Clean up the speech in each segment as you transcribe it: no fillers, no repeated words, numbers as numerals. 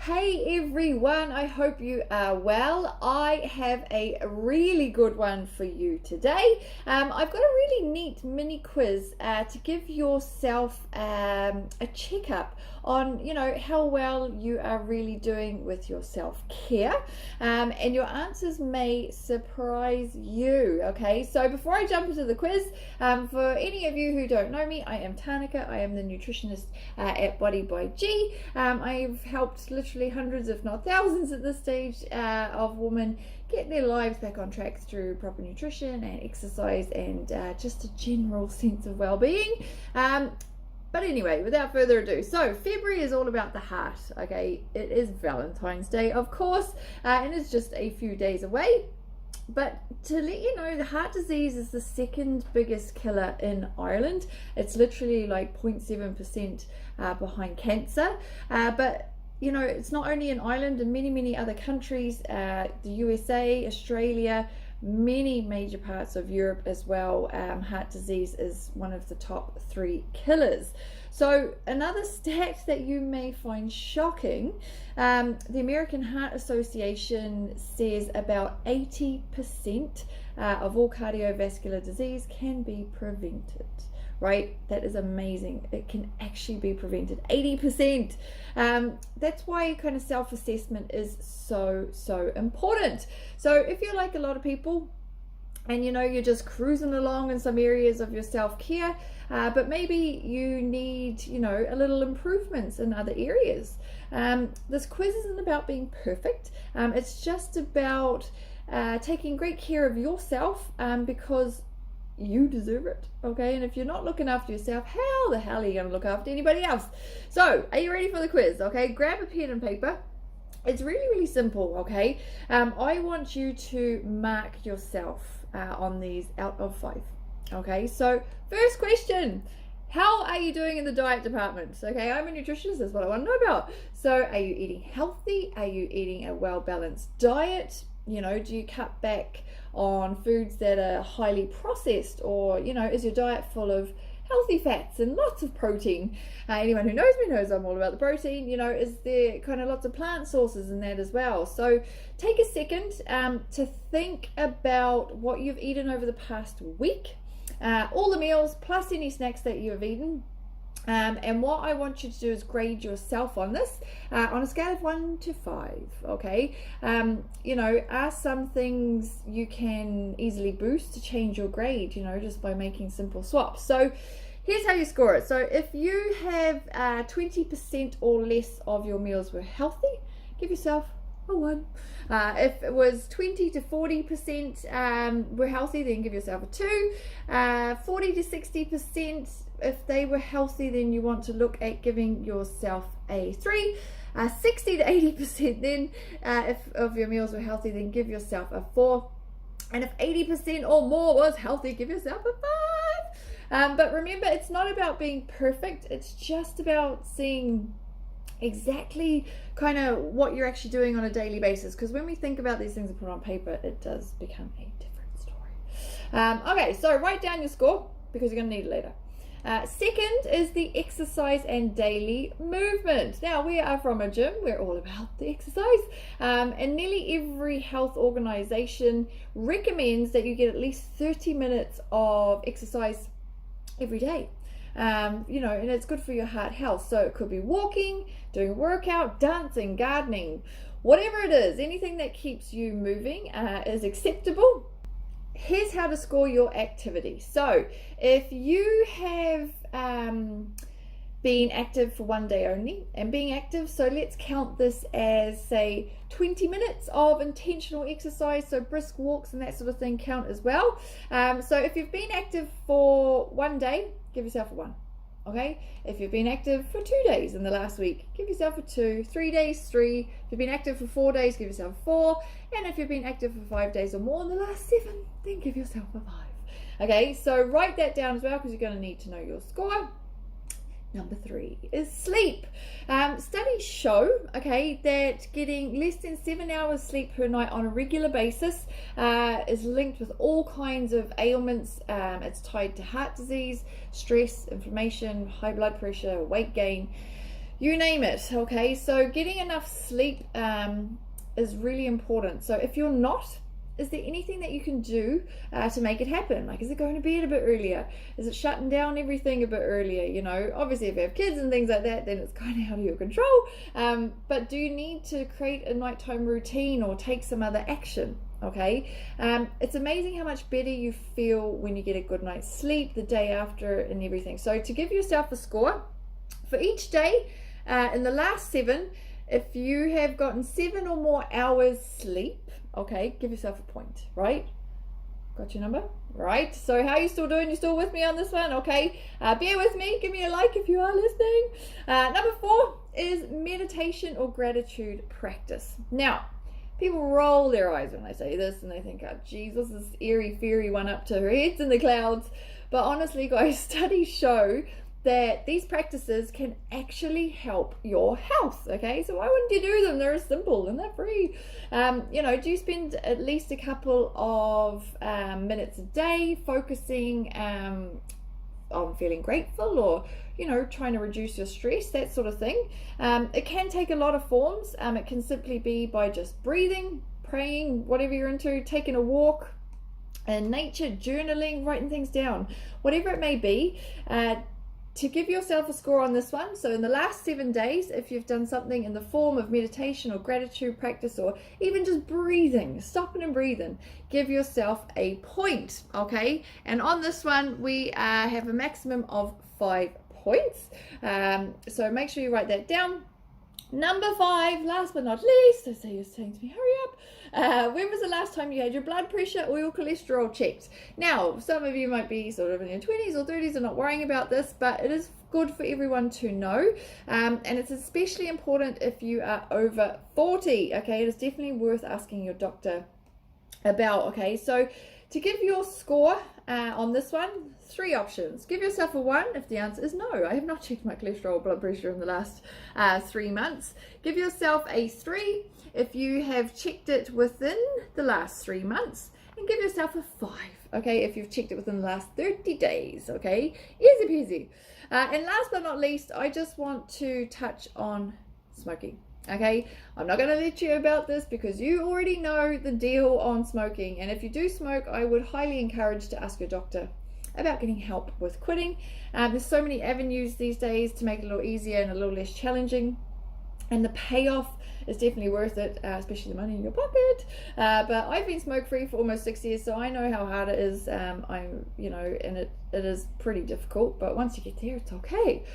Hey everyone, I hope you are well. I have a really good one for you today. I've got a really neat mini quiz to give yourself a checkup on, how well you are really doing with your self-care. And your answers may surprise you, okay? So before I jump into the quiz, for any of you who don't know me, I am Tanika. I am the nutritionist at Body by G. I've helped literally hundreds if not thousands at this stage of women get their lives back on track through proper nutrition and exercise and just a general sense of well-being. But anyway, without further ado, so February is all about the heart, okay? It is Valentine's Day, of course, and it's just a few days away. But to let you know, the heart disease is the second biggest killer in Ireland. It's literally like 0.7% behind cancer. But it's not only in Ireland, and many other countries, the USA, Australia, many major parts of Europe as well. Heart disease is one of the top 3 killers. So another stat that you may find shocking, the American Heart Association says about 80% of all cardiovascular disease can be prevented. Right? That is amazing. It can actually be prevented. 80%. That's why kind of self-assessment is so important. So if you're like a lot of people and you're just cruising along in some areas of your self-care, but maybe you need a little improvements in other areas, this quiz isn't about being perfect. It's just about taking great care of yourself, because you deserve it, okay? And if you're not looking after yourself, how the hell are you going to look after anybody else? So are you ready for the quiz? Okay, grab a pen and paper. It's really simple, okay? I want you to mark yourself on these out of 5. Okay, so first question: how are you doing in the diet department? Okay, I'm a nutritionist, that's what I want to know about. So are you eating healthy? Are you eating a well-balanced diet? Do you cut back on foods that are highly processed, or is your diet full of healthy fats and lots of protein? Anyone who knows me knows I'm all about the protein. Is there kind of lots of plant sources in that as well? So take a second to think about what you've eaten over the past week, all the meals plus any snacks that you have eaten. And what I want you to do is grade yourself on this on a scale of 1 to 5. Okay, are some things you can easily boost to change your grade, just by making simple swaps. So here's how you score it. So if you have 20% or less of your meals were healthy, give yourself a 1. If it was 20 to 40% were healthy, then give yourself a 2. 40 to 60%, if they were healthy, then you want to look at giving yourself a 3. 60 to 80%, then if of your meals were healthy, then give yourself a 4. And if 80% or more was healthy, give yourself a 5. But remember, it's not about being perfect. It's just about seeing exactly kind of what you're actually doing on a daily basis, because when we think about these things and put on paper, it does become a different story. Okay, so write down your score, because you're going to need it later. Second is the exercise and daily movement. Now, we are from a gym, we're all about the exercise, and nearly every health organization recommends that you get at least 30 minutes of exercise every day. And it's good for your heart health. So it could be walking, doing a workout, dancing, gardening, whatever it is. Anything that keeps you moving is acceptable. Here's how to score your activity. So if you have been active for 1 day only, and being active, so let's count this as, say, 20 minutes of intentional exercise, so brisk walks and that sort of thing count as well. So if you've been active for 1 day, give yourself a 1. Okay, if you've been active for 2 days in the last week, give yourself a 2. 3 days, 3. If you've been active for 4 days, give yourself a 4. And if you've been active for 5 days or more in the last 7, then give yourself a 5. Okay, so write that down as well, because you're going to need to know your score. Number 3 is sleep. Studies show, okay, that getting less than 7 hours sleep per night on a regular basis is linked with all kinds of ailments. It's tied to heart disease, stress, inflammation, high blood pressure, weight gain. you name it. Okay, so getting enough sleep is really important. So if you're not, is there anything that you can do to make it happen? Like, is it going to bed a bit earlier? Is it shutting down everything a bit earlier? You know, obviously if you have kids and things like that, then it's kind of out of your control. But do you need to create a nighttime routine or take some other action? Okay, it's amazing how much better you feel when you get a good night's sleep the day after and everything. So to give yourself a score for each day in the last 7, if you have gotten 7 or more hours sleep, okay, give yourself a point, right? Got your number? Right. So how are you still doing? You still with me on this one? Okay. Bear with me. Give me a like if you are listening. Number 4 is meditation or gratitude practice. Now, people roll their eyes when I say this and they think, oh, geez, this is airy, fairy one up to her heads in the clouds. But honestly, guys, studies show that these practices can actually help your health. Okay, so why wouldn't you do them? They're simple and they're free. You know, do you spend at least a couple of minutes a day focusing on feeling grateful, or you know, trying to reduce your stress, that sort of thing? It can take a lot of forms. It can simply be by just breathing, praying, whatever you're into, taking a walk in nature, journaling, writing things down, whatever it may be. To give yourself a score on this one, so in the last 7 days, if you've done something in the form of meditation or gratitude practice, or even just breathing, stopping and breathing, give yourself a point, okay? And on this one, we have a maximum of 5 points. So make sure you write that down. Number 5, last but not least, I say you're saying to me, hurry up. When was the last time you had your blood pressure or your cholesterol checked? Now, some of you might be sort of in your 20s or 30s and not worrying about this, but it is good for everyone to know. And it's especially important if you are over 40. Okay, it is definitely worth asking your doctor about. Okay, so to give your score on this one, 3 options. Give yourself a 1 if the answer is no, I have not checked my cholesterol or blood pressure in the last 3 months. Give yourself a 3 if you have checked it within the last 3 months. And give yourself a 5, okay, if you've checked it within the last 30 days, okay? Easy peasy. And last but not least, I just want to touch on smoking. Okay, I'm not going to let you about this because you already know the deal on smoking. And if you do smoke, I would highly encourage to ask your doctor about getting help with quitting. There's so many avenues these days to make it a little easier and a little less challenging. And the payoff is definitely worth it, especially the money in your pocket. But I've been smoke free for almost 6 years, so I know how hard it is. You know, and it is pretty difficult. But once you get there, it's okay.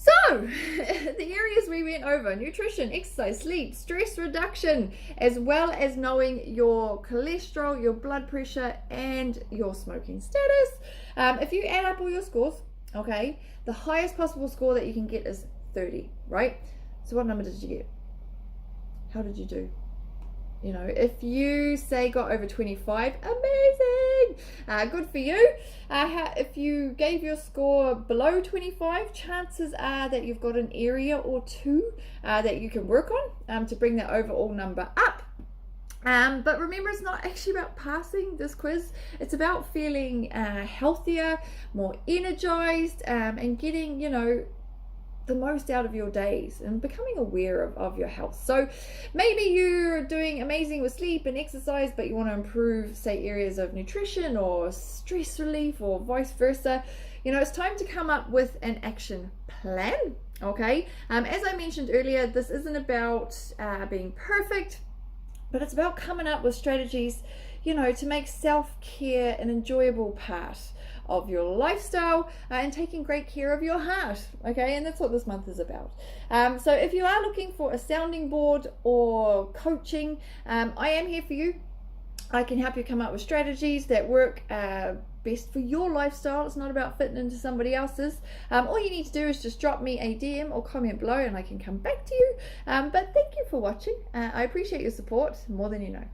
So, the areas we went over: nutrition, exercise, sleep, stress reduction, as well as knowing your cholesterol, your blood pressure, and your smoking status. If you add up all your scores, okay, the highest possible score that you can get is 30, right? So what number did you get? How did you do? You know, if you say got over 25, amazing, good for you. If you gave your score below 25, chances are that you've got an area or 2 that you can work on to bring that overall number up. But remember, it's not actually about passing this quiz. It's about feeling healthier, more energized, and getting, you know, the most out of your days and becoming aware of your health. So maybe you're doing amazing with sleep and exercise, but you want to improve, say, areas of nutrition or stress relief or vice versa. You know, it's time to come up with an action plan. Okay, as I mentioned earlier, this isn't about being perfect, but it's about coming up with strategies, you know, to make self-care an enjoyable part of your lifestyle and taking great care of your heart. Okay, and that's what this month is about. So if you are looking for a sounding board or coaching, I am here for you. I can help you come up with strategies that work best for your lifestyle. It's not about fitting into somebody else's. All you need to do is just drop me a DM or comment below and I can come back to you. But thank you for watching. I appreciate your support more than you know.